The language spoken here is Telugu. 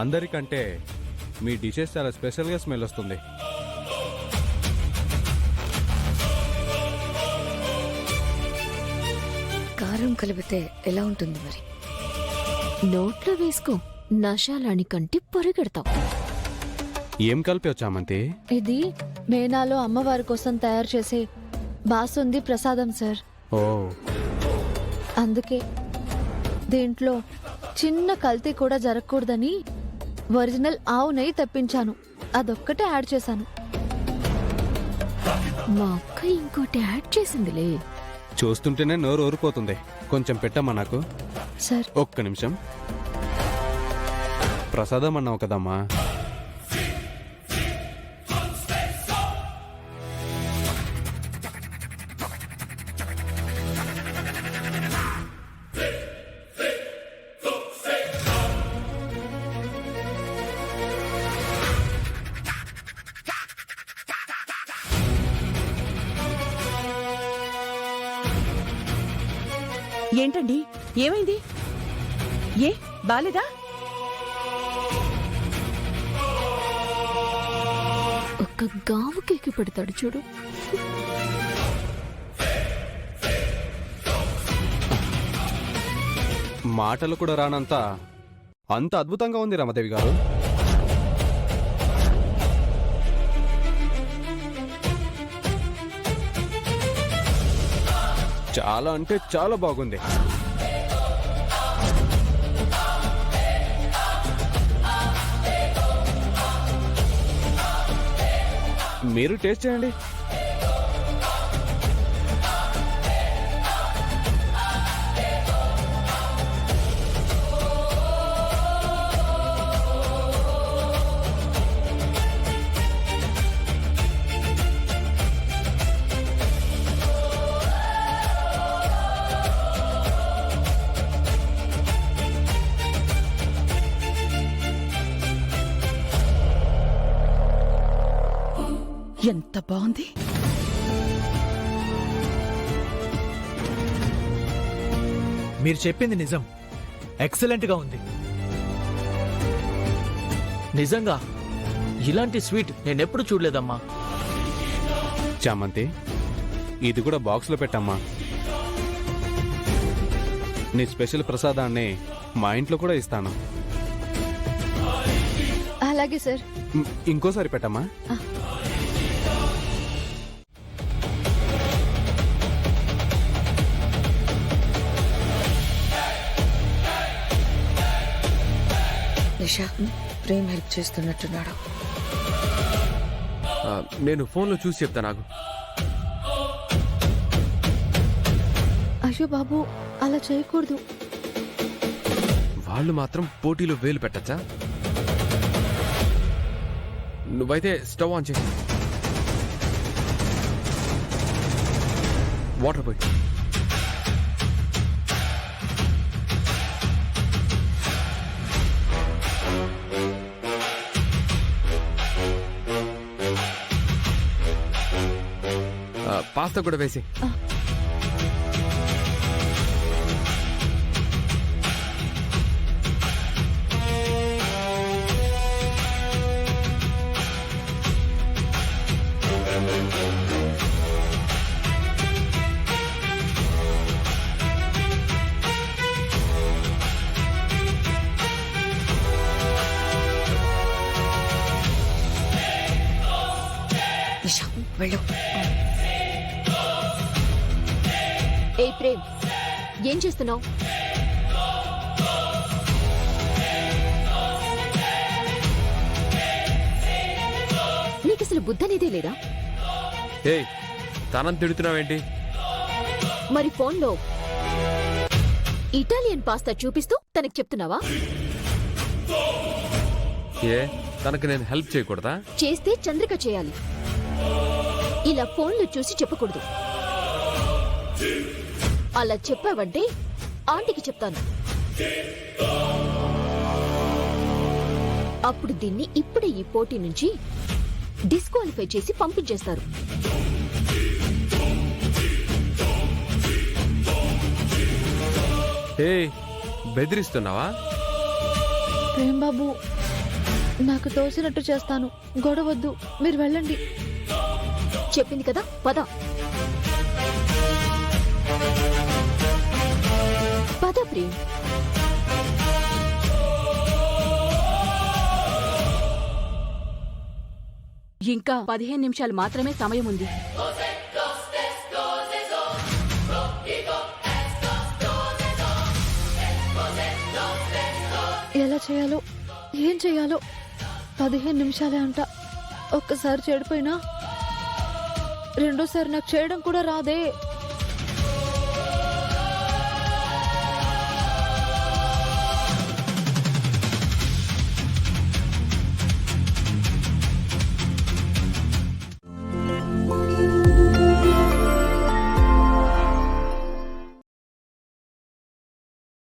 అందరికంటే మీ డిషెస్ చాలా స్పెషల్గా స్మెల్ వస్తుంది. కారం కలిపితే ఎలా ఉంటుంది మరి? నోట్లో వేసుకో, నశాలాని కంటి పరిగెడతావు. ఏం కలిపి చామంతి? ఇది మేనాలో అమ్మవారి కోసం తయారు చేసే బాసుంది ప్రసాదం సార్. ఓ, అందుకే దీంట్లో చిన్న కల్తీ కూడా జరగకూడదని ఒరిజినల్ ఆవు నెయ్యి తెప్పించాను. అదొక్కటే యాడ్ చేశాను. మా అక్క ఇంకోటి యాడ్ చేసిందిలే. చూస్తుంటేనే నోరు ఊరిపోతుంది. కొంచెం పెట్టమ్మా నాకు. సార్ ఒక్క నిమిషం. ప్రసాదం అన్నావు కదమ్మా, ఏంటండి, ఏమైంది? ఏ బాలేదా? ఒక్క గావు కేకి పెడతాడు చూడు. మాటలు కూడా రానంత అంత అద్భుతంగా ఉంది రమాదేవి గారు. చాలా అంటే చాలా బాగుంది. మీరు టేస్ట్ చేయండి. ఎంత బాగుంది! మీరు చెప్పింది నిజం. ఎక్సలెంట్ గా ఉంది. నిజంగా ఇలాంటి స్వీట్ నేనెప్పుడు చూడలేదమ్మా. చామంతి, ఇది కూడా బాక్స్లో పెట్టమ్మా. నీ స్పెషల్ ప్రసాదాన్ని మా ఇంట్లో కూడా ఇస్తాను. అలాగే సార్. ఇంకోసారి పెట్టమ్మా. నిషా, ప్రేమ్ హెల్ప్ చేస్తున్నట్టున్నాడు. నేను ఫోన్లో చూసి చెప్తా. నాకు అయ్యో బాబు, అలా చేయకూడదు. వాళ్ళు మాత్రం పోటీలో వేలు పెట్టచ్చా? నువ్వైతే స్టవ్ ఆన్ చేసి వాటర్ పోయి. పాస్తా కూడా వేసి. నిషా, వెళ్ళు. ఏ ప్రేమ్, ఏం చేస్తున్నావు? నీకసలు బుద్ధనేదే లేదా? ఏయ్, తనని తిడుతున్నావేంటి? మరి ఫోన్లో ఇటాలియన్ పాస్తా చూపిస్తూ తనకి చెప్తున్నావా? ఏ, తనకు నేను హెల్ప్ చేయకూడదా? చేస్తే చంద్రిక చేయాలి. ఇలా ఫోన్లో చూసి చెప్పకూడదు. అలా చెప్పావంటే ఆంటీకి చెప్తాను. అప్పుడు దీన్ని ఇప్పుడే ఈ పోటీ నుంచి డిస్క్వాలిఫై చేసి పంపించేస్తారు. ఏ, బెదిరిస్తున్నావా? ప్రేమ్ బాబు, నాకు తోచినట్టు చేస్తాను. గొడవద్దు, మీరు వెళ్ళండి. చెప్పింది కదా, పద. పద ప్రేమ్. ఇంకా 15 నిమిషాలు మాత్రమే సమయం ఉంది. ఎలా చేయాలో, ఏం చేయాలో. 15 నిమిషాలే అంట. ఒక్కసారి చెడిపోయినా రెండోసారి నాకు చేయడం కూడా రాదే.